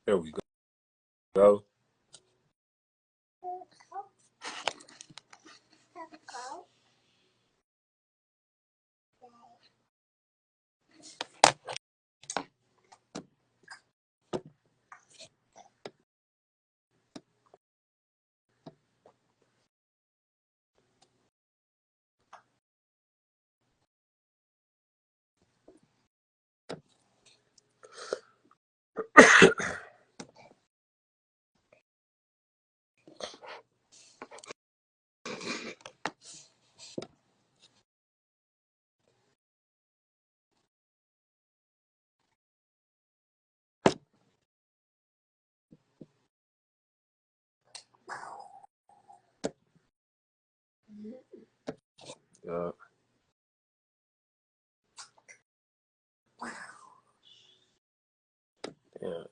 There we go. Uh, yeah,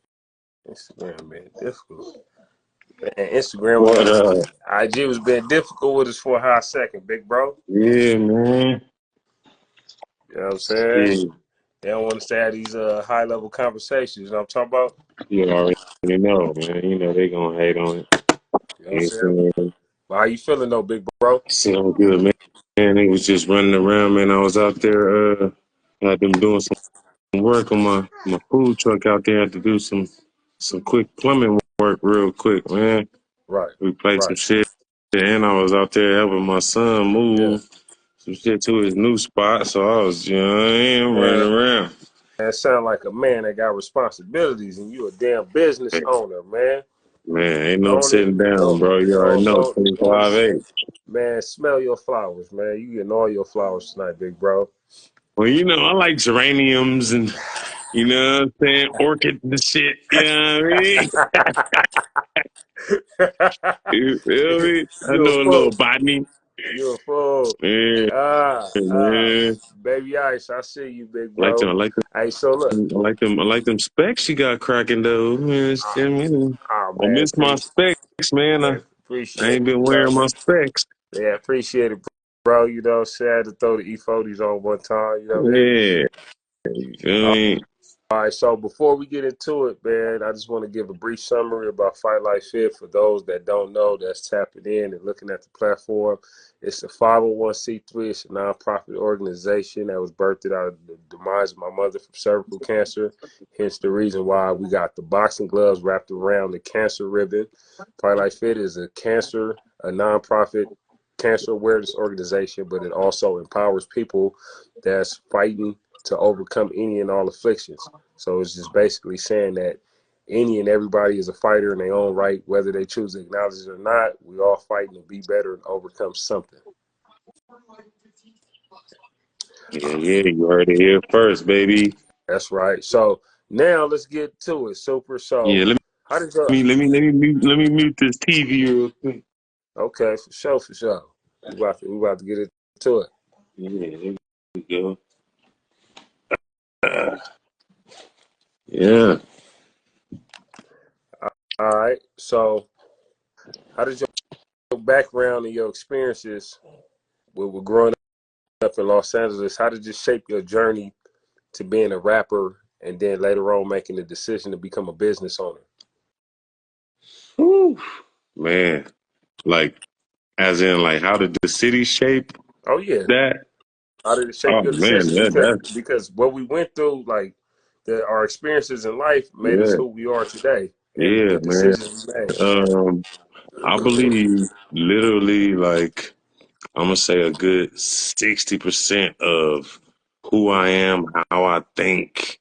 Instagram been difficult. Man, Instagram What up? IG was being difficult with us for a hot second, big bro. Yeah, man. You know what I'm saying? Yeah, They don't want us to have these high level conversations. You know what I'm talking about? you already know, man. You know they gonna hate on it. You know what I'm You saying? saying? But how you feeling though, big bro? Sound good, man. Man, he was just running around, man. I was out there, had them doing some work on my food truck out there. Had to do some quick plumbing work real quick, man. Right, We played some right. shit, and I was out there helping my son Yeah. move some shit to his new spot. So I was, running Man, around. that sound like a man that got responsibilities and you a damn business Hey, owner, man. man, ain't no Don't sitting down, bro. You already know, don't 25-8. man, smell your flowers, man. You getting all your flowers tonight, big bro. Well, I like geraniums and, what I'm saying, orchids and shit. You know what I mean? You feel me? I You a know a little fool. botany. You a fool. Yeah, Ah, ah. man. Baby Ice, I see you, big I like them. bro. I like Hey, so look. them. I like them. I like them specs she got cracking though. Man, Ah, I man, miss my specs, man. I, I appreciate ain't it, been bro. wearing my specs. Yeah, appreciate it, bro. You know, sad to throw the E40s on one time. You know what I mean? Yeah, you feel me? All right, so before we get into it, man, I just want to give a brief summary about Fight Like Fit for those that don't know that's tapping in and looking at the platform. It's a 501c3. It's a nonprofit organization that was birthed out of the demise of my mother from cervical cancer. Hence the reason why we got the boxing gloves wrapped around the cancer ribbon. Fight Like Fit is a nonprofit cancer awareness organization, but it also empowers people that's fighting to overcome any and all afflictions. So it's just basically saying that any and everybody is a fighter in their own right, whether they choose to acknowledge it or not. We all fighting to be better and overcome something. Yeah, yeah. You heard it here first, baby. That's right. So now let's get to it. Super. So Yeah, let how did you? me mute this TV real quick. Okay, for sure, for sure. We about to get into it. Yeah, there we go. Uh, yeah. All right. So how did your background and your experiences with growing up in Los Angeles? How did it shape your journey to being a rapper and then later on making the decision to become a business owner? Whew. Man, like, as in, like, how did the city shape Oh yeah. that? How did it shape Oh your man, decisions? Because what we went through, like our experiences in life made us yeah, who we are today and yeah, the man. decisions we made. Um, I believe literally, like, I'm gonna say a good 60% of who I am, how I think,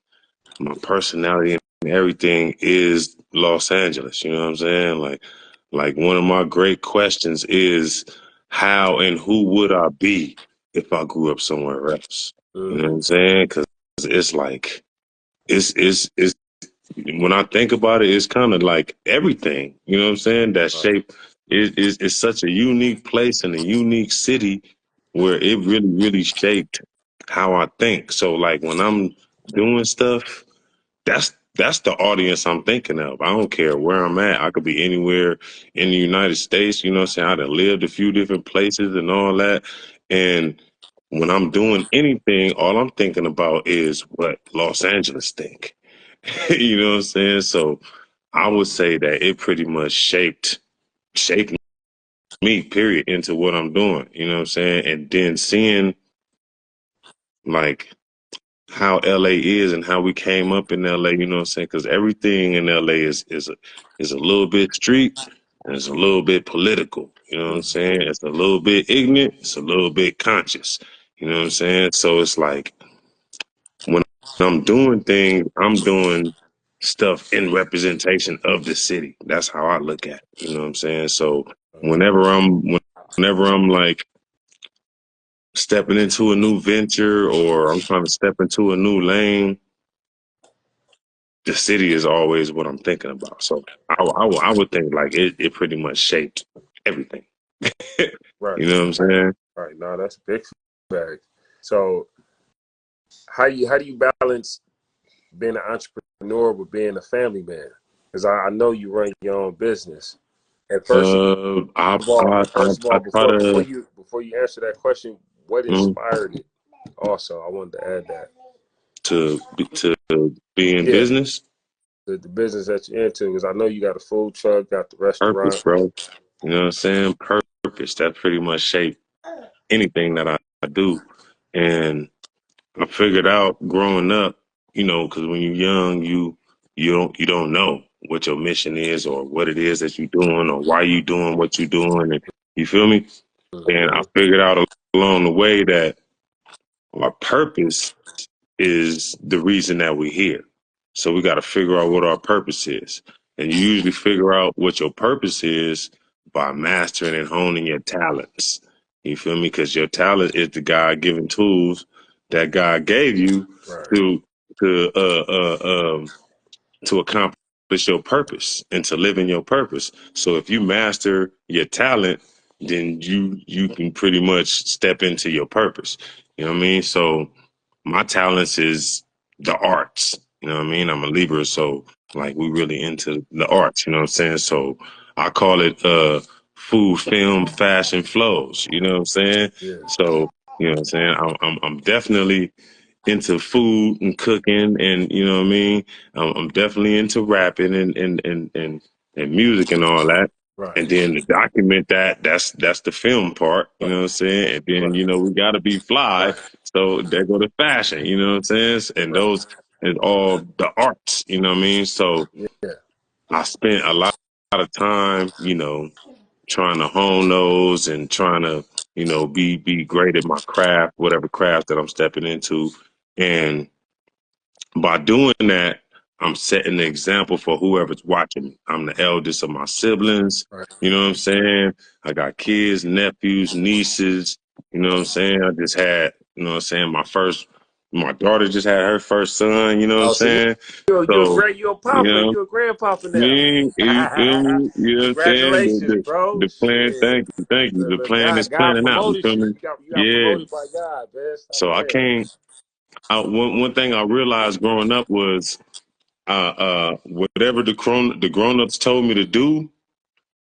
my personality, and everything is Los Angeles. You know what I'm saying? Like one of my great questions is how and who would I be if I grew up somewhere else? You know what Mm-hmm. I'm saying? Because it's like it's when I think about it, it's kind of like everything. You know what I'm saying? That Right. shape is such a unique place and a unique city where it really shaped how I think. So like when I'm doing stuff, that's the audience I'm thinking of. I don't care where I'm at. I could be anywhere in the United States. You know what I'm saying? I done lived a few different places and all that. And when I'm doing anything, all I'm thinking about is what Los Angeles think. You know what I'm saying? So I would say that it pretty much shaped me, period, into what I'm doing. You know what I'm saying? And then seeing like how LA is and how we came up in LA, you know what I'm saying? Because everything in LA is a little bit street and it's a little bit political. You know what I'm saying? It's a little bit ignorant, it's a little bit conscious. You know what I'm saying? So it's like when I'm doing things, I'm doing stuff in representation of the city. That's how I look at it. You know what I'm saying? So whenever I'm like stepping into a new venture or I'm trying to step into a new lane, the city is always what I'm thinking about. So I would think like it pretty much shaped everything. Right. You know what I'm saying? Right. No, that's a big fact. So how do you balance being an entrepreneur with being a family man? Because I know you run your own business. And first of I all, try before you answer that question, what mm, inspired it? Also, I wanted to add that. to be in Yeah, business. the business that you're into, because I know you got a food truck, got the Purpose, restaurant. bro. You know what I'm saying? Purpose. That pretty much shaped anything that I do. And I figured out growing up, you know, because when you're young, you don't know what your mission is or what it is that you're doing or why you doing what you're doing, and you feel me. And I Mm-hmm. figured out along the way that our purpose is the reason that we're here. So we got to figure out what our purpose is. And you usually figure out what your purpose is by mastering and honing your talents. You feel me? Because your talent is the God given tools that God gave you Right, to to uh, uh, um, to accomplish your purpose and to live in your purpose. So if you master your talent, then you can pretty much step into your purpose. You know what I mean? So my talents is the arts. You know what I mean? I'm a Libra, so like we really into the arts, you know what I'm saying? So I call it food, film, fashion flows. You know what I'm saying? yeah, So, you know what I'm saying? I'm definitely into food and cooking and you know what I mean? I'm definitely into rapping and music and all that. right, And then to document that, that's the film part, you right, know what I'm saying? And then, right, you know, we gotta be fly. right, So there go the fashion, you know what I'm saying? And right, those is all the arts, you know what I mean? So yeah, I spent a lot of time, you know, trying to hone those and trying to, you know, be great at my craft, whatever craft that I'm stepping into. And by doing that, I'm setting the example for whoever's watching me. I'm the eldest of my siblings. right. You know what I'm saying? I got kids, nephews, nieces. You know what I'm saying? I just had, you know what I'm saying, my daughter just had her first son. You know what I'm Oh, so saying? you're So, you're a you papa, know, you're a grandpapa now. me, you feel me? You know what I'm saying? Congratulations, bro. The plan, Shit. thank you. The Look, plan is God planning out. You promoted feel you. me? You got Yeah. promoted by God, man. Stop So I playing, man. can't. One thing I realized growing up was whatever the grown ups told me to do,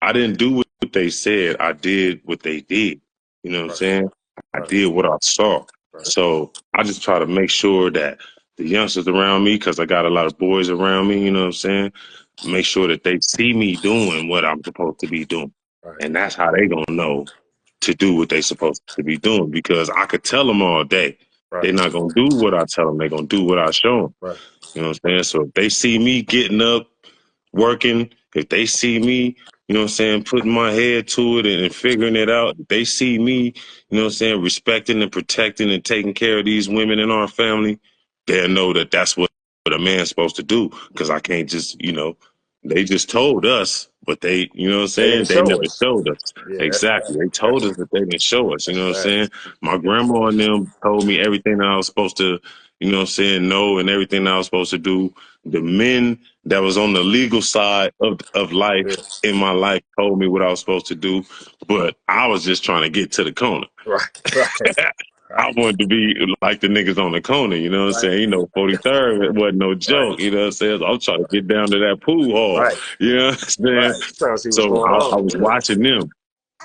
I didn't do what they said. I did what they did. You know what I'm Right, saying? I right, did what I saw. right, So I just try to make sure that the youngsters around me, because I got a lot of boys around me, you know what I'm saying? Make sure that they see me doing what I'm supposed to be doing. right, And that's how they gonna know to do what they supposed to be doing. Because I could tell them all day. They're right, not gonna do what I tell them. They're gonna do what I show them. right, You know what I'm saying? So if they see me getting up, working, if they see me, you know what I'm saying, putting my head to it and figuring it out, if they see me, you know what I'm saying, respecting and protecting and taking care of these women in our family, they'll know that that's what a man's supposed to do. Because I can't just, you know, they just told us, but they, you know what I'm They saying, didn't they show never us. showed us. Yeah, that's Exactly. They told us, but they didn't show us, you know what I'm saying? facts. My grandma and them told me everything that I was supposed to, you know what I'm saying, know and everything that I was supposed to do. The men that was on the legal side of life Yeah, in my life told me what I was supposed to do, but I was just trying to get to the corner. right, right, I right, wanted to be like the niggas on the corner, you know what I'm right, saying? You know, 43rd, it wasn't no right, joke, you know what I'm saying? I'm trying to get down to that pool hall, right, you know what I'm saying? right. Trying to see what's So going I on. was Yeah, watching them.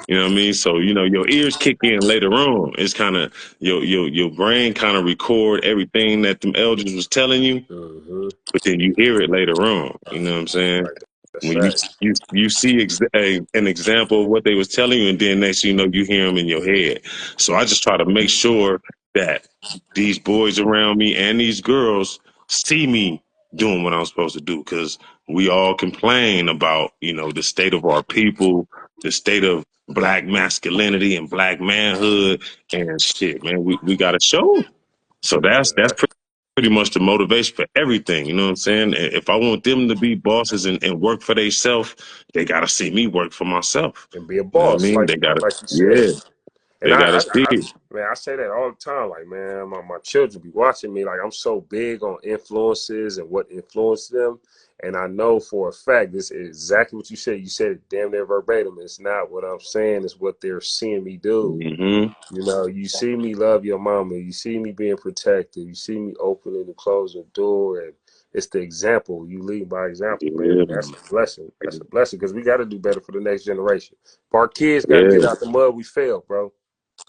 You know what I mean? So, you know, your ears kick in later on. It's kind of your brain kind of record everything that them elders was telling you, mm-hmm. but then you hear it later on. You know what I'm saying? Right. That's When you facts. you see an example of what they was telling you, and then next thing you know, you hear them in your head. So I just try to make sure that these boys around me and these girls see me doing what I'm supposed to do, because we all complain about, the state of our people, the state of black masculinity and black manhood and shit, man. We got to show. So that's pretty much the motivation for everything. You know what I'm saying? If I want them to be bosses and work for themselves, they got to see me work for myself. And be a You know what I boss, mean? They got to, like you said. yeah, And they got to see it. man, I say that all the time. Like, man, my children be watching me. Like, I'm so big on influences and what influenced them. And I know for a fact this is exactly what you said. You said it damn near verbatim. It's not what I'm saying. It's what they're seeing me do. Hmm. You know, you see me love your mama. You see me being protected. You see me opening and closing the door. And it's the example. You lead by example, man. Yeah, And that's a blessing. That's a blessing because we got to do better for the next generation. If our kids got to get yeah, out the mud, we fail, bro.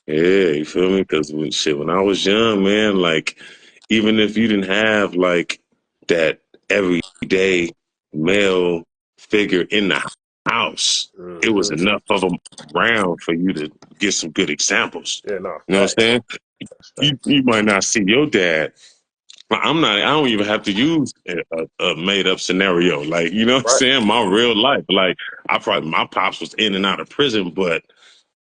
yeah. You feel me? Because when I was young, man, like, even if you didn't have like that everyday male figure in the house, it was Hmm. enough of them around for you to get some good examples. Yeah, no, You know what I'm facts. saying? That's You might not see your dad. I'm not. I don't even have to use a made up scenario. Like, you know what I'm right, saying? My real life. Like, my pops was in and out of prison, but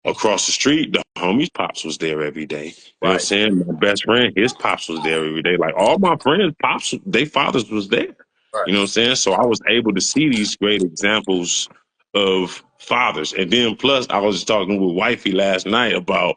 across the street, the homie's pops was there every day. You know what I'm right, saying? My best friend, his pops was there every day. Like, all my friends, pops, they fathers was there. You right. know what I'm saying? So I was able to see these great examples of fathers. And then plus I was just talking with wifey last night about,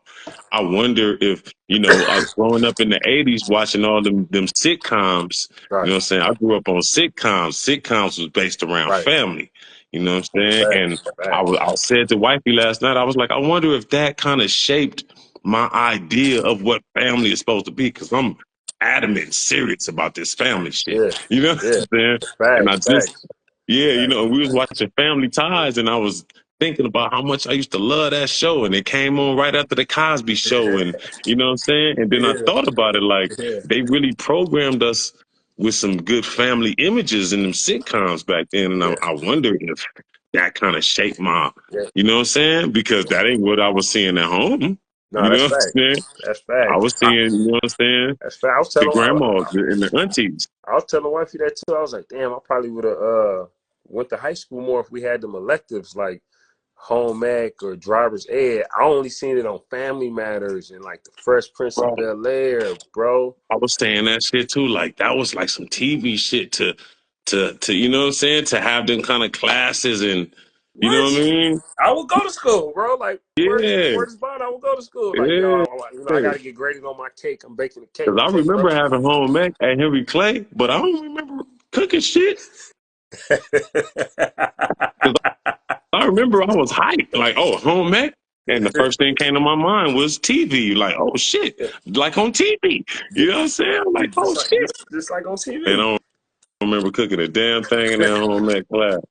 I wonder if, growing up in the 80s watching all them sitcoms, you Right, know what I'm saying? I grew up on sitcoms. Sitcoms was based around right. family. You know what I'm saying? And Facts, I facts. said to wifey last night, I was like, I wonder if that kind of shaped my idea of what family is supposed to be, because I'm adamant, serious about this family shit. Yeah, You know what yeah. I'm saying? And I Facts, just, facts, yeah, facts. we was watching Family Ties, and I was thinking about how much I used to love that show, and it came on right after the Cosby Show, and you know what I'm saying? And then I Yeah, thought about it, like, yeah, they really programmed us with some good family images in them sitcoms back then, and yeah, I wonder if that kind of shaped my, yeah. you know what I'm saying? Because that ain't what I was seeing at home. No, You know that's what I'm facts. saying? That's I facts. was seeing, you know what I'm saying? That's fact. The grandmas and the aunties. I was telling wifey that too. I was like, damn, I probably would have went to high school more if we had them electives like home ec or driver's ed. I only seen it on Family Matters and like the Fresh Prince of Bel Air, bro. I was saying that shit too. Like, that was like some TV shit to you know what I'm saying? To have them kind of classes, and you know What? what I mean? I would go to school, bro. Like, Yeah, where's Bond? I would go to school. Like, yo, yeah. I got to get graded on my cake. I'm baking a cake Because I today, remember bro. having home ec at Henry Clay, but I don't remember cooking shit. Because I remember I was hyped, like, oh, home ec. And the first thing came to my mind was TV. Like, oh shit, like on TV. You know what I'm saying? I'm like, oh shit. just like on And I TV. don't remember cooking a damn thing in that home ec class.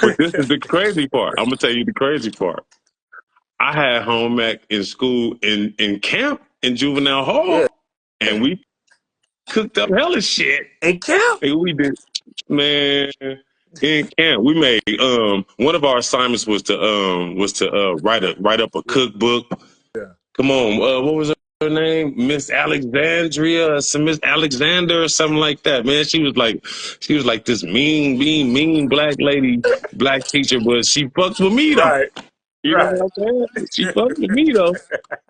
But this is the crazy part. I'm gonna tell you the crazy part. I had home ec in school, in camp, in juvenile Yeah, hall, and we cooked up hella shit. and camp. And we did, man, in camp. We made one of our assignments was to write up a Yeah, cookbook. yeah. Come on, what was her name? Miss Alexandria, some Miss Alexander or something like that. Man, she was like this mean black lady, black teacher, but she fucked with me though. Right, You know right. what I'm saying? She fucked with me though.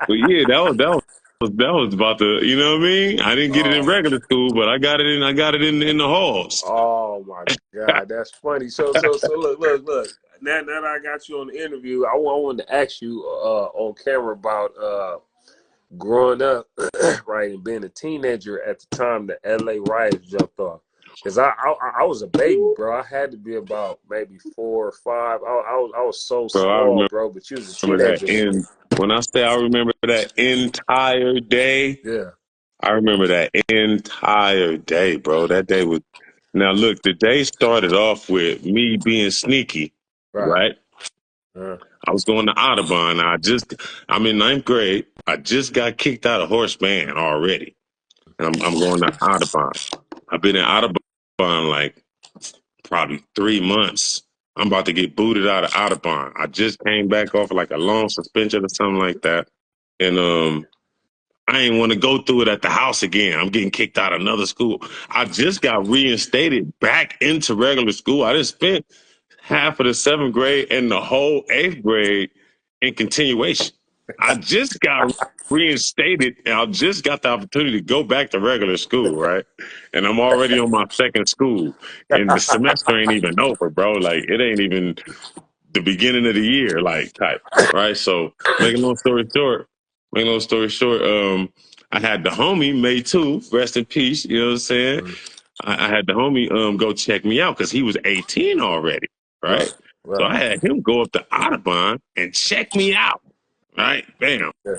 But yeah, that was about the, you know what I mean? I didn't get it in Oh, regular school, but I got it in the halls. oh my God, that's funny. So look. Now that I got you on the interview, I wanted to ask you on camera about growing up, right, and being a teenager at the time the LA riots jumped off. Cause I was a baby, bro. I had to be about maybe 4 or 5. I was so Bro, I small, bro. But you was a remember that teenager. when I say I remember that entire day, Yeah, I remember that entire day, bro. That day was, now look, the day started off with me being sneaky, right. right? I was going to Audubon. I'm in ninth grade. I just got kicked out of horse band already. And I'm going to Audubon. I've been in Audubon like probably 3 months. I'm about to get booted out of Audubon. I just came back off like a long suspension or something like that. And I ain't want to go through it at the house again. I'm getting kicked out of another school. I just got reinstated back into regular school. I just spent half of the 7th grade and the whole 8th grade in continuation. I just got reinstated and I just got the opportunity to go back to regular school, right? And I'm already on my second school and the semester ain't even over, bro. Like it ain't even the beginning of the year, like type, right? So making a long story short, I had the homie May 2, rest in peace, you know what I'm saying? I had the homie go check me out because he was 18 already, right? So Right. I had him go up to Audubon and check me out, right? Bam. Yeah.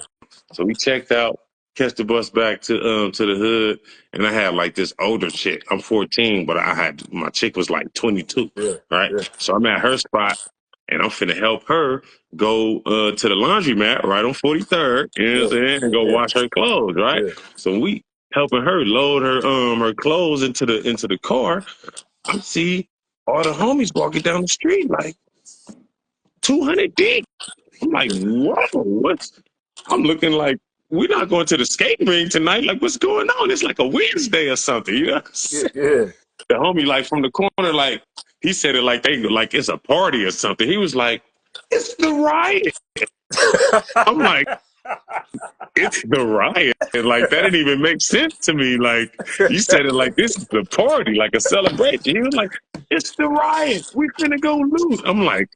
So we checked out, catch the bus back to the hood, and I had like this older chick. I'm 14, but I had my chick was like 22, Yeah. right? Yeah. So I'm at her spot, and I'm finna help her go to the laundromat right on 43rd, you know what I'm saying, and go Yeah. wash her clothes, right? Yeah. So we helping her load her clothes into the car. I see all the homies walking down the street like 200 deep. I'm like, whoa, what's? I'm looking like we're not going to the skating ring tonight. Like, what's going on? It's like a Wednesday or something, you know? Yeah. The homie, like from the corner, like he said it like like it's a party or something. He was like, "It's the riot." I'm like, "It's the riot." And like that didn't even make sense to me. Like you said it like this is the party, like a celebration. He was like, "It's the riot. We finna go lose." I'm like,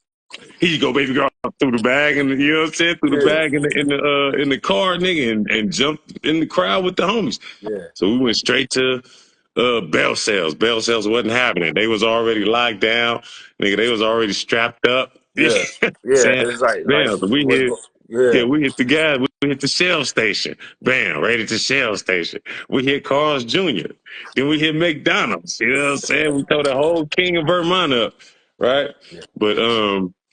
here you go, baby girl, through the bag, and you know what I'm saying, through the Yeah. bag in the car, nigga, and jumped in the crowd with the homies. Yeah. So we went straight to bail cells. Bail cells wasn't happening. They was already locked down, nigga. They was already strapped up. Yeah. Yeah. Saying, It's like damn, so we what's hit. going? Yeah. Yeah, we hit the gas. We hit the Shell station. Bam, right at the Shell station. We hit Carl's Jr. Then we hit McDonald's. You know what I'm saying? We throw the whole King of Vermont up, right? Yeah. But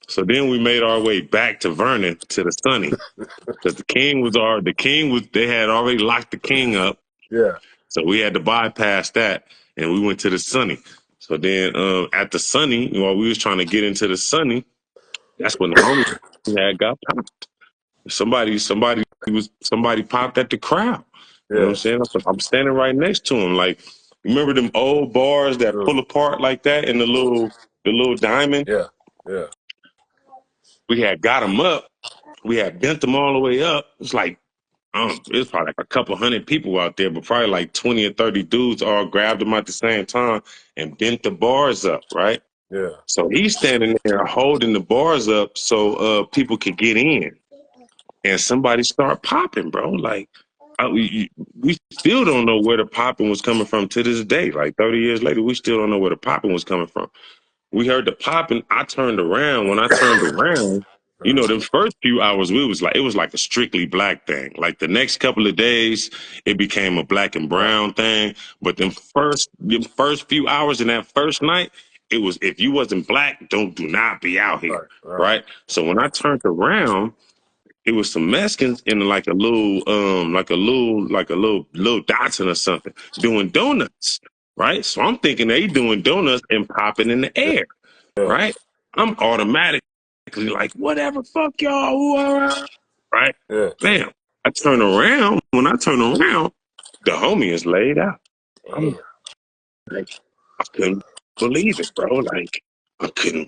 so then we made our way back to Vernon to the Sunny because they had already locked the King up, Yeah. so we had to bypass that and we went to the Sunny. So then at the Sunny, while we was trying to get into the Sunny, that's when the homie had got popped. Somebody popped at the crowd. You know what I'm Yeah. saying? I'm standing right next to him. Like, remember them old bars that pull apart like that in the little diamond? Yeah. Yeah. We had got them up. We had bent them all the way up. It's like, it was probably like a couple hundred people out there, but probably like 20 or 30 dudes all grabbed them at the same time and bent the bars up, right? Yeah. So he's standing there holding the bars up so people could get in. And somebody start popping, bro. Like, we still don't know where the popping was coming from to this day. Like 30 years later, we still don't know where the popping was coming from. We heard the popping. I turned around. When I turned around, the first few hours it was like a strictly black thing. Like the next couple of days, it became a black and brown thing. But the first few hours in that first night, it was if you wasn't black, do not be out here, right? So when I turned around, it was some Mexicans in like a little little Datsun or something doing donuts, right? So I'm thinking they doing donuts and popping in the air, right? I'm automatically like, whatever, fuck y'all, right? Yeah. Bam. I turn around. When I turn around, the homie is laid out. Damn. I'm like, I couldn't believe it, bro. Like, I couldn't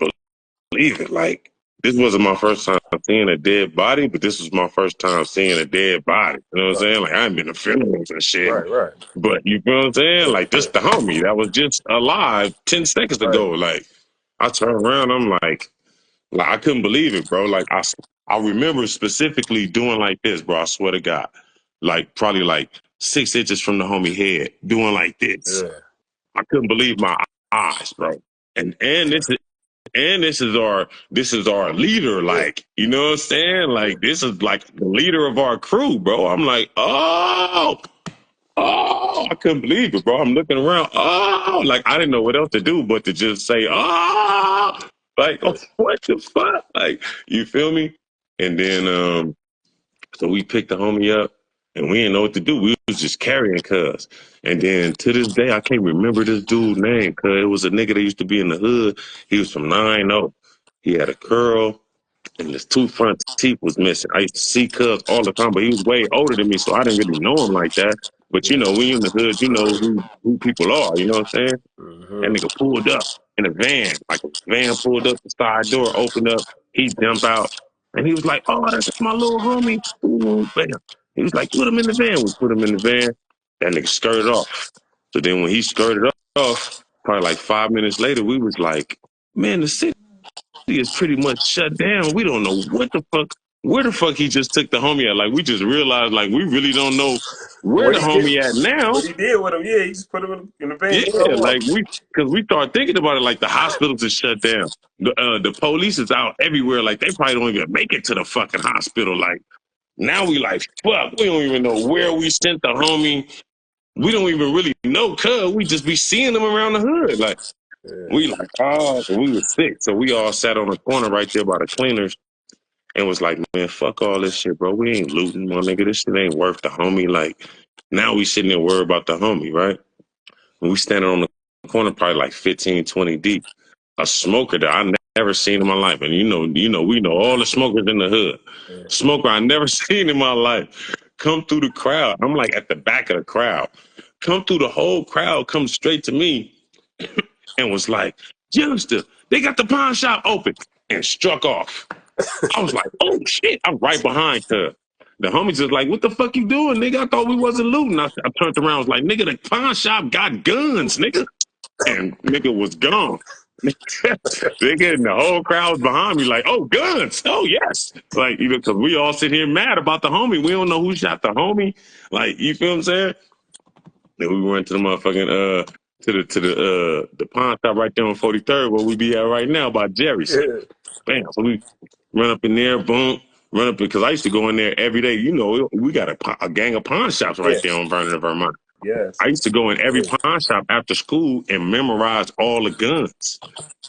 believe it. Like, this wasn't my first time seeing a dead body, but this was my first time seeing a dead body. You know what I'm saying? Like, I ain't been to funerals and shit. Right. But you feel what I'm saying? Like, this the homie that was just alive 10 seconds ago. Like, I turn around, I'm like I couldn't believe it, bro. Like, I remember specifically doing like this, bro. I swear to God. Like, probably like 6 inches from the homie head, doing like this. Yeah. I couldn't believe my eyes, bro. And this is our leader, like, you know what I'm saying? Like, this is like the leader of our crew, bro. I'm like, oh, I couldn't believe it, bro. I'm looking around, like I didn't know what else to do but to just say, like, oh, what the fuck? Like, you feel me? And then so we picked the homie up and we didn't know what to do. We was just carrying cuz. And then to this day, I can't remember this dude's name, cuz it was a nigga that used to be in the hood. He was from 9-0. He had a curl and his two front teeth was missing. I used to see cuz all the time, but he was way older than me, so I didn't really know him like that. But you Yeah. know, when you're in the hood, you know who people are, you know what I'm saying? That Mm-hmm. nigga pulled up in a van, like a van pulled up, the side door opened up, he jumped out, and he was like, "Oh, that's my little homie." Ooh, bam. He was like, "Put him in the van." We put him in the van. That nigga skirted off. So then when he skirted off, probably like 5 minutes later, we was like, "Man, the city is pretty much shut down. We don't know what the fuck, where the fuck he just took the homie at." Like we just realized, like we really don't know where What the he did? homie at now. What he did with him? Yeah, he just put him in the van. Yeah, He drove off. like because we start thinking about it, like the hospitals are shut down, the police is out everywhere, like they probably don't even make it to the fucking hospital. Like now we like fuck, we don't even know where we sent the homie. We don't even really know, cuz we just be seeing them around the hood. Like Yeah. we like, oh, we was sick, so we all sat on the corner right there by the cleaners and was like, man, fuck all this shit, bro. We ain't looting, my nigga. This shit ain't worth the homie. Like now we sitting there worried about the homie, right? And we standing on the corner, probably like 15, 20 deep. A smoker that I never seen in my life. And we know all the smokers in the hood. Yeah. Smoker I never seen in my life. Come through the crowd. I'm like at the back of the crowd. Come through the whole crowd, come straight to me and was like, "Youngster, they got the pawn shop open," and struck off. I was like, "Oh shit." I'm right behind her. The homies just like, "What the fuck you doing, nigga? I thought we wasn't looting." I turned around, was like, "Nigga, the pawn shop got guns, nigga." And nigga was gone. Nigga, and the whole crowd was behind me, like, "Oh, guns! Oh, yes!" Like, because we all sit here mad about the homie. We don't know who shot the homie. Like, you feel what I'm saying? Then we went to the motherfucking the pawn shop right there on 43rd, where we be at right now by Jerry's. Yeah. Bam. So we run up in there, boom, run up because I used to go in there every day. You know, we got a gang of pawn shops right there Yes. on Vernon, Vermont. Yes. I used to go in every Yeah. pawn shop after school and memorize all the guns.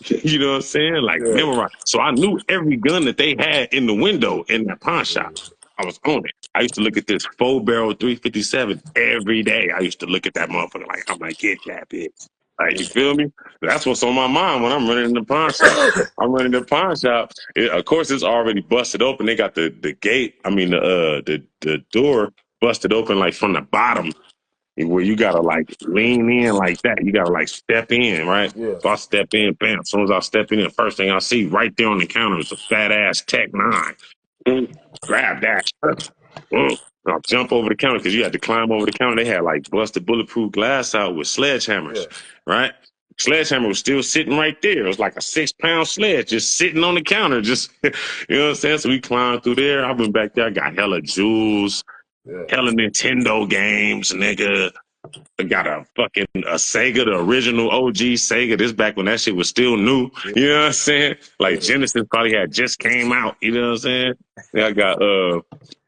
You know what I'm saying? Like Yeah. memorize. So I knew every gun that they had in the window in that pawn shop. Mm. I was on it. I used to look at this 4-barrel 357 every day. I used to look at that motherfucker like, I'm like, get that bitch. Like, you feel me? That's what's on my mind when I'm running in the pawn shop. I'm running the pawn shop. Of course, it's already busted open. They got the gate. I mean, the door busted open like from the bottom, where you gotta like lean in like that. You gotta like step in, right? Yeah. So I step in, bam. As soon as I step in, the first thing I see right there on the counter is a fat ass Tech 9. Grab that. I'll jump over the counter because you had to climb over the counter. They had like busted bulletproof glass out with sledgehammers, Yeah. right? Sledgehammer was still sitting right there. It was like a 6-pound sledge just sitting on the counter. Just, you know what I'm saying? So we climbed through there. I went back there. I got hella jewels, Yeah. hella Nintendo games, nigga. I got a Sega, the original OG Sega. This back when that shit was still new. You know what I'm saying? Like Yeah. Genesis probably had just came out. You know what I'm saying? Then I got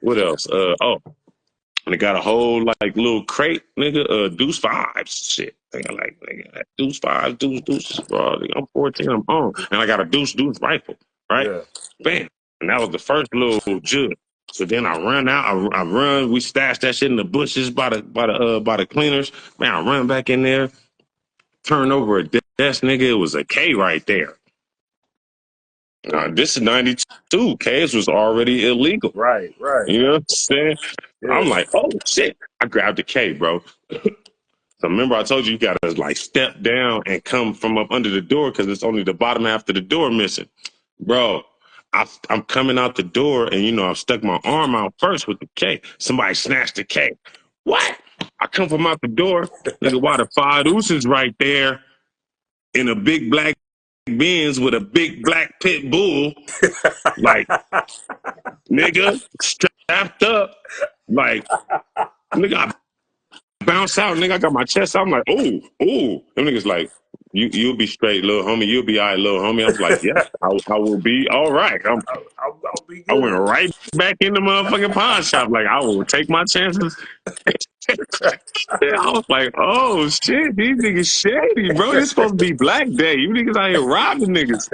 what else? And I got a whole like little crate, nigga, Deuce Fives shit. I got like nigga, Deuce Fives, Deuces, bro. Nigga, I'm 14, I'm on. And I got a Deuce rifle, right? Yeah. Bam. And that was the first little jug. So then I run out, I run, we stashed that shit in the bushes by the cleaners. Man, I run back in there, turn over a desk, nigga. It was a K right there. This is 92. Ks was already illegal. Right. Right. You know what I'm saying? Yeah. I'm like, oh shit. I grabbed the K, bro. So remember I told you gotta like step down and come from up under the door because it's only the bottom half of the door missing. Bro, I'm coming out the door and I've stuck my arm out first with the K. Somebody snatched the K. What? I come from out the door, nigga, why the 5 deuces right there in a big black Benz with a big black pit bull, like, nigga, strapped up, like, nigga, I bounce out, nigga, I got my chest out. I'm like, ooh. Them niggas like, you'll be straight, little homie. You'll be all right, little homie. I was like, yeah, I will be all right. I'll be I went good. right back in the motherfucking pawn shop. Like, I will take my chances. I was like, oh, shit, these niggas shady, bro. It's supposed to be Black Day. You niggas out here robbing niggas.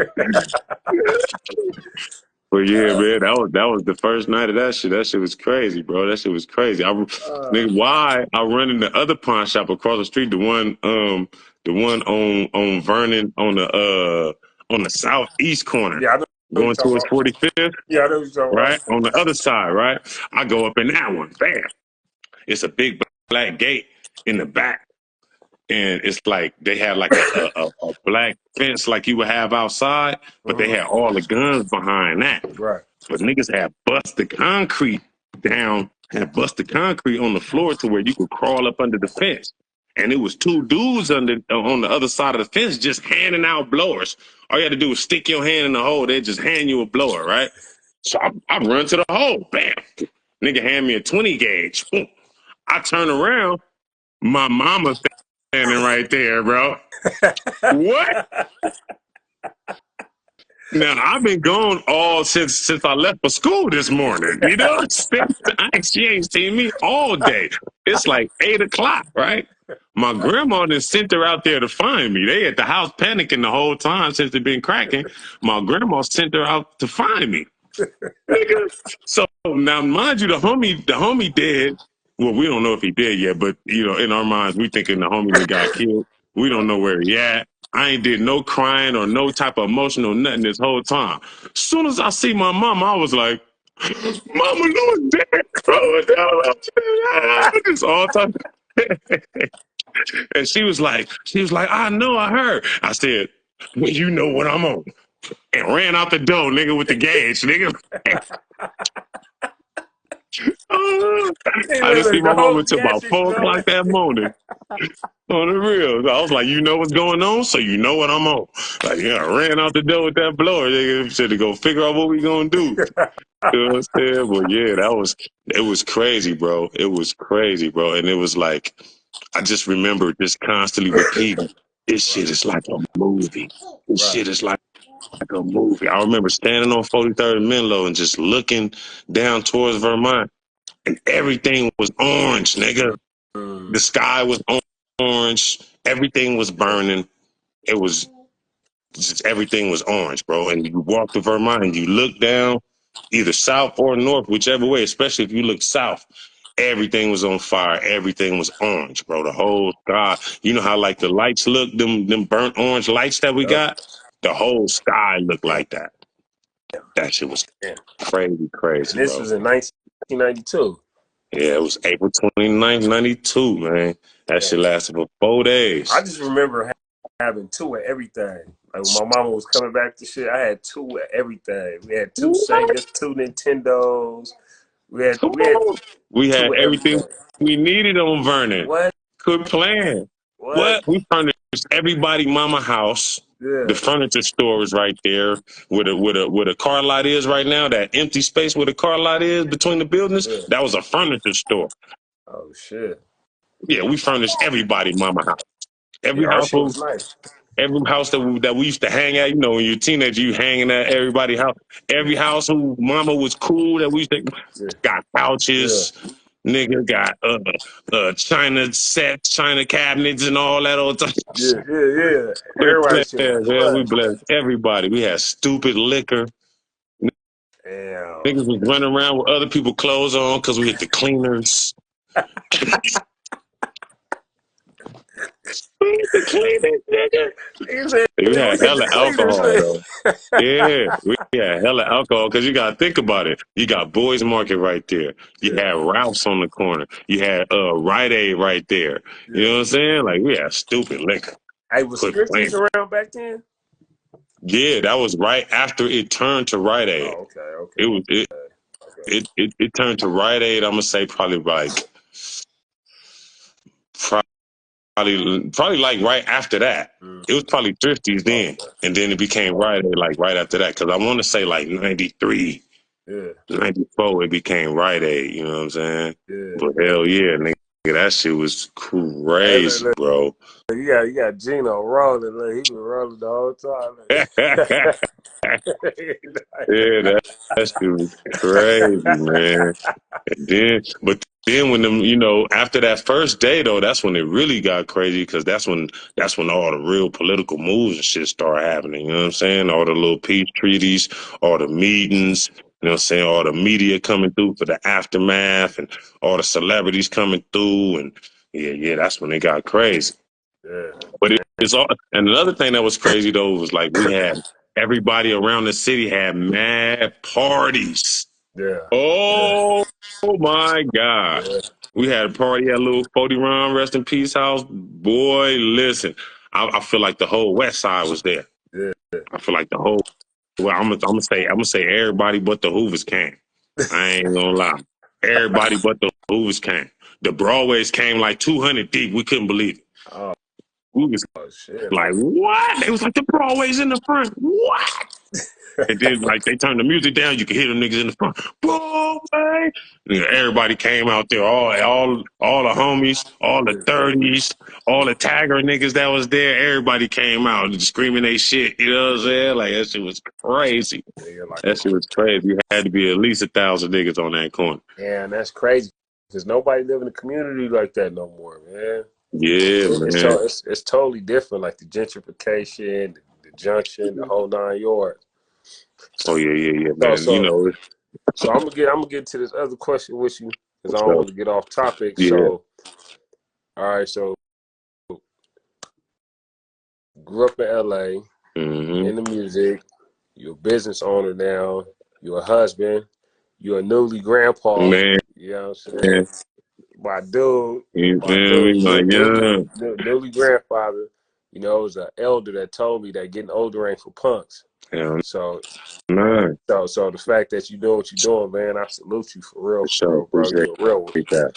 But yeah, man, that was the first night of that shit. That shit was crazy, bro. That shit was crazy. Nigga, why I run in the other pawn shop across the street, the one on Vernon on the southeast corner, Yeah, I know what you're going talking towards about. 45th, Yeah, I know what you're talking right on the other side, right. I go up in that one, bam. It's a big black gate in the back, and it's like they had like a black fence like you would have outside, but they about. had all the guns behind that. Right. But niggas had busted concrete down, had busted concrete on the floor to where you could crawl up under the fence. And it was two dudes on the other side of the fence just handing out blowers. All you had to do was stick your hand in the hole. They just hand you a blower, right? So I run to the hole. Bam. Nigga hand me a 20 gauge. Boom. I turn around. My mama standing right there, bro. What? Now I've been gone all since I left for school this morning. You know, she ain't seen me all day. It's like 8 o'clock, right? My grandma done sent her out there to find me. They at the house panicking the whole time since they been cracking. My grandma sent her out to find me. Nigga. So now, mind you, the homie dead. Well, we don't know if he dead yet, but you know, in our minds, we thinking the homie that got killed. We don't know where he at. I ain't did no crying or no type of emotional nothing this whole time. Soon as I see my mom, I was like, "Mama, Louis dead." This all time. And she was like, "I know, I heard." I said, "Well, you know what I'm on," and ran out the door, nigga, with the gauge, nigga. Hey, I didn't see look, the my mama whole until gas about station 4 o'clock going. that morning. On the real. So I was like, you know what's going on, so you know what I'm on. Like, yeah, I ran out the door with that blower. Nigga said to go figure out what we gonna do. You know what I'm saying? But yeah, it was crazy, bro. It was crazy, bro. And it was like, I just remember just constantly repeating, this shit is like a movie. This Right. shit is like a movie. I remember standing on 43rd and Menlo and just looking down towards Vermont, and everything was orange, nigga. The sky was orange. Everything was burning. It was just everything was orange, bro. And you walk to Vermont and you look down, either south or north, whichever way. Especially if you look south, everything was on fire. Everything was orange, bro. The whole sky. You know how like the lights look, them burnt orange lights that we Yep. got. The whole sky looked like that. That shit was Yeah. crazy, And crazy, this bro. was in 1992. Yeah, it was April 29th, 92, man. That Yeah. shit lasted for 4 days. I just remember having two of everything. Like when my mama was coming back to shit, I had two of everything. We had two What? Segas, two Nintendos. Come We had on. We had two of everything everything. we needed on Vernon. What? Good plan. What? What? We furnished everybody mama house. The Yeah. furniture store is right there where the car lot is right now. That empty space where the car lot is between the buildings. Yeah. That was a furniture store. Oh shit. Yeah, we furnished everybody mama house. Yeah, Every our shit household was nice. Every house that we used to hang at, you know, when you're a teenager, you hanging at everybody's house. Every house who mama was cool that we used to Yeah. got Yeah. couches, nigga got China sets, China cabinets, and all that old type of Yeah. shit. Yeah. Yeah. We Everybody's blessed, shit was man. We clutch. blessed everybody. We had stupid liquor. Damn. Niggas was running around with other people's clothes on because we hit the cleaners. We hit the cleaners, nigga. He said We we had hit the hella cleaners. alcohol though. Yeah, we had hella alcohol because you got to think about it. You got Boys Market right there. You Yeah. had Ralph's on the corner. You had Rite Aid right there. You know Yeah. what I'm saying? Like we had stupid liquor. Hey, was Quit Strictly's playing. around back then? Yeah, that was right after it turned to Rite Aid. Oh, okay. Okay. It was it Okay. it it, it turned to Rite Aid. I'm gonna say probably like right after that. Mm. It was probably Thrifties Oh, then, and then it became Rite Aid like right after that. Because I want to say like 93. yeah. 94, it became Rite Aid, you know what I'm saying? Yeah. But hell yeah, nigga, that shit was Hey, crazy, bro. you got Gino rolling. Look, he was rolling the whole time. Yeah, that shit was crazy, man. And then, but then when them, after that first day though, that's when it really got crazy because that's when all the real political moves and shit started happening. You know what I'm saying? All the little peace treaties, all the meetings. You know what I'm saying? All the media coming through for the aftermath, and all the celebrities coming through, and yeah, that's when it got crazy. Yeah, But it's all. And another thing that was crazy though was like we had everybody around the city had mad parties. yeah, yeah, Oh, my God. yeah, We had a party at Little 40 Ron, rest in peace house. Boy, listen, I feel like the whole West Side was there. yeah. I feel like the whole, well, I'm gonna say everybody but the Hoovers came. I ain't gonna lie. Everybody but the Hoovers came. The Broadways came like 200 deep. We couldn't believe it. Oh, We was shit. like, what? They was like, the Broadways in the front. What? And then, like, they turned the music down. You could hear them niggas in the front. Broadway. Yeah, everybody came out there. All the homies, all the 30s, all the tagger niggas that was there. Everybody came out and screaming they shit. You know what I'm saying? Like, that shit was crazy. Nigga, like, That shit was crazy. You had to be at least 1,000 niggas on that corner. yeah, and that's crazy because nobody live in a community like that no more, man. Yeah, It's man. to, it's totally different, like the gentrification, the junction, the whole 9 yards. Oh, yeah, So, man. so, so I'm gonna get to this other question with you because I don't So, want to get off topic. yeah. So, all right, so grew up in LA Mm-hmm. in the music. You're a business owner now. You're a husband. You're a newly grandpa. Man, You know what I'm saying? My dude, you my feel dude, me? Like, yeah. newly grandfather. You know, it was an elder that told me that getting older ain't for punks. Hell So, no. so the fact that you doing what you're doing, man, I salute you For for sure. real, bro. Appreciate You're a real one. that.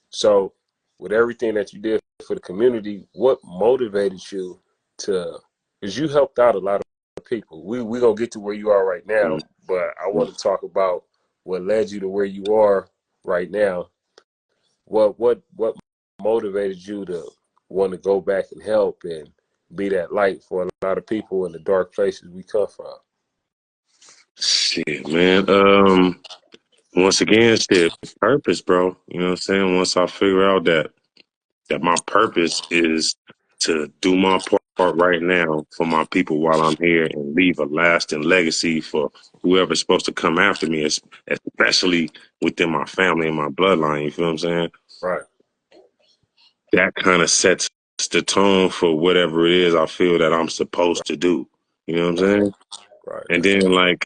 So, with everything that you did for the community, what motivated you to? Because you helped out a lot of people. We gonna get to where you are right now, but I want to talk about what led you to where you are right now. What motivated you to want to go back and help and be that light for a lot of people in the dark places we come from? Shit, man. Once again, shit, purpose, bro. You know what I'm saying? Once I figure out that my purpose is to do my part right now for my people while I'm here and leave a lasting legacy for whoever's supposed to come after me, especially within my family and my bloodline. You feel what I'm saying? Right, That kind of sets the tone for whatever it is I feel that I'm supposed to do. You know what I'm right, saying? right, And then like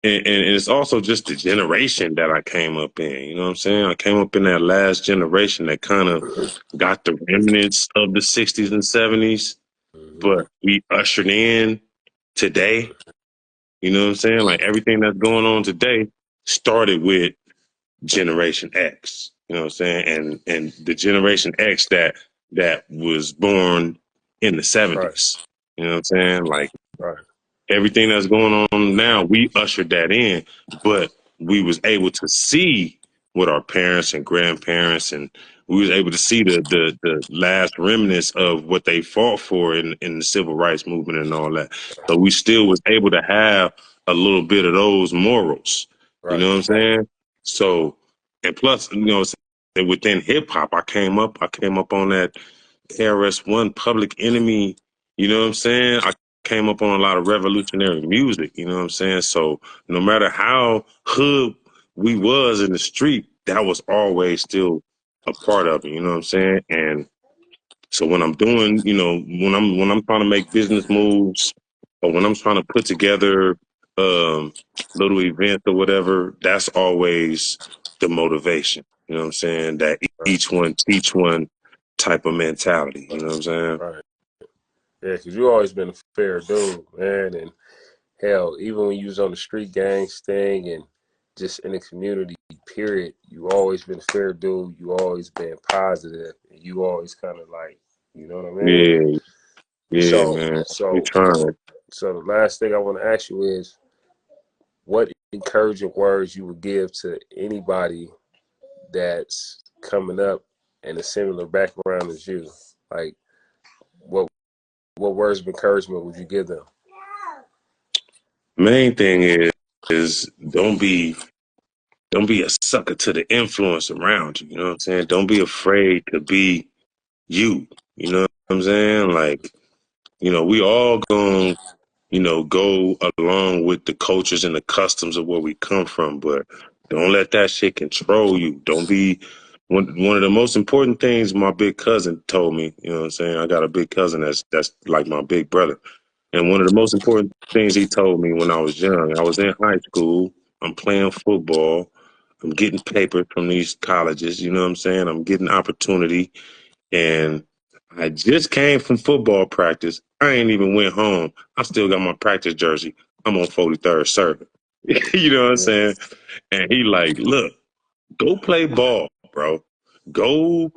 and it's also just the generation that I came up in. You know what I'm saying? I came up in that last generation that kind of got the remnants of the 60s and 70s, mm-hmm. but we ushered in today. You know what I'm saying? Like everything that's going on today started with Generation X. You know what I'm saying? And the Generation X that was born in the Right, 70s. You know what I'm saying? Like right, everything that's going on now, we ushered that in, but we was able to see with our parents and grandparents, and we was able to see the last remnants of what they fought for in the civil rights movement and all that. So we still was able to have a little bit of those morals. You right, know what I'm saying? So, and plus, within hip hop, I came up on that KRS-One, Public Enemy. You know what I'm saying? I came up on a lot of revolutionary music. You know what I'm saying? So no matter how hood we was in the street, that was always still a part of it. You know what I'm saying? And so when I'm doing, when I'm trying to make business moves, or when I'm trying to put together um, little events or whatever, that's always the motivation. You know what I'm saying? That right, each one teach one type of mentality. You know what I'm saying? right. Yeah, because you always been a fair dude, man, and hell, even when you was on the street gangs thing and just in the community, period, you always been a fair dude. You always been positive, and you always kind of like, you know what I mean? Yeah, yeah, So, man. We so, trying. so the last thing I want to ask you is, what encouraging words you would give to anybody that's coming up in a similar background as you? Like, what what words of encouragement would you give them? Main thing is don't be a sucker to the influence around you. You know what I'm saying? Don't be afraid to be you. You know what I'm saying? Like, we all gonna, go along with the cultures and the customs of where we come from, but don't let that shit control you. Don't be one of the most important things my big cousin told me, you know what I'm saying? I got a big cousin that's like my big brother. And one of the most important things he told me when I was young, I was in high school, I'm playing football, I'm getting papers from these colleges, you know what I'm saying? I'm getting opportunity. And I just came from football practice. I ain't even went home. I still got my practice jersey. I'm on 43rd serving. You know what I'm Yeah. saying? And he like, look, go play ball, bro. Go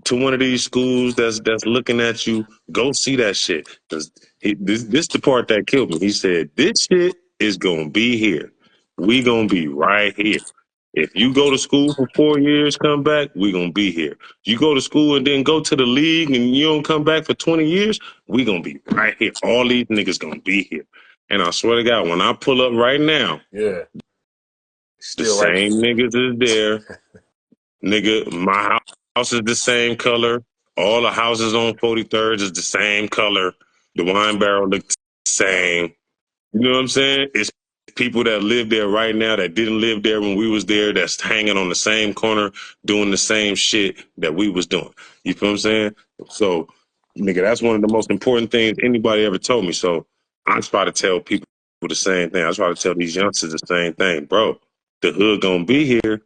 to one of these schools that's looking at you. Go see that shit. Cause this the part that killed me. He said, this shit is gonna be here. We gonna be right here. If you go to school for 4 years, come back, we gonna be here. You go to school and then go to the league and you don't come back for 20 years, we gonna be right here. All these niggas gonna be here. And I swear to God, when I pull up right now, Yeah. the Still right same niggas is there. Nigga, my house is the same color. All the houses on 43rd is the same color. The wine barrel looks the same. You know what I'm saying? It's people that live there right now that didn't live there when we was there that's hanging on the same corner doing the same shit that we was doing. You feel what I'm saying? So, nigga, that's one of the most important things anybody ever told me. So I try to tell people the same thing. I try to tell these youngsters the same thing. Bro, the hood gonna be here.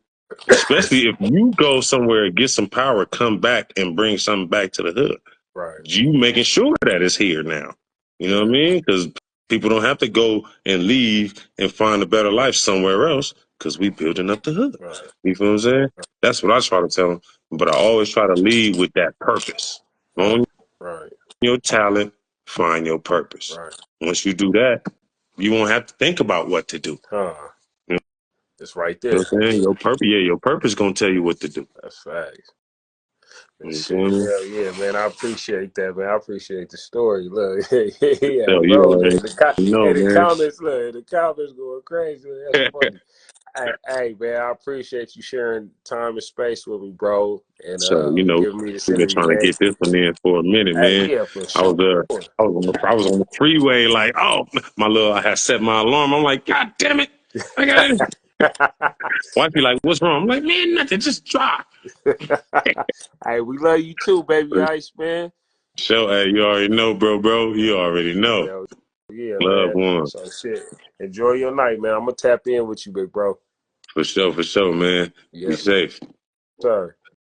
Especially if you go somewhere, get some power, come back and bring something back to the hood. Right. You making sure that it's here now. You know what I mean? Because people don't have to go and leave and find a better life somewhere else because we building up the hood. Right. You feel what I'm saying? That's what I try to tell them. But I always try to lead with that purpose. Right. Own Right. your talent, find your purpose. Right. Once you do that, you won't have to think about what to do. Huh. You It's right know there. what I'm saying? Your purpose, yeah, your purpose gonna tell you what to do. That's facts. You know what Shit, I'm saying? hell yeah, man. I appreciate that, man. I appreciate the story. Look, yeah, So you bro. already know, In the man. comments, look, in the comments going crazy. Man. That's funny. Hey, man, I appreciate you sharing time and space with me, bro, and So, giving me this we've been trying to information. get this one in for a minute, Hey, man. yeah, for I sure. was I was on the freeway, like, oh, I had set my alarm. I'm like, God damn it, I got it. Wife be like, what's wrong? I'm like, man, nothing, just drive. Hey, we love you too, baby For Ice, man. sure, hey, you already know, bro. You already know. Hell yeah, Love man. one, So shit. Enjoy your night, man. I'm gonna tap in with you, big bro. for sure, man. Be Yes, safe. sir.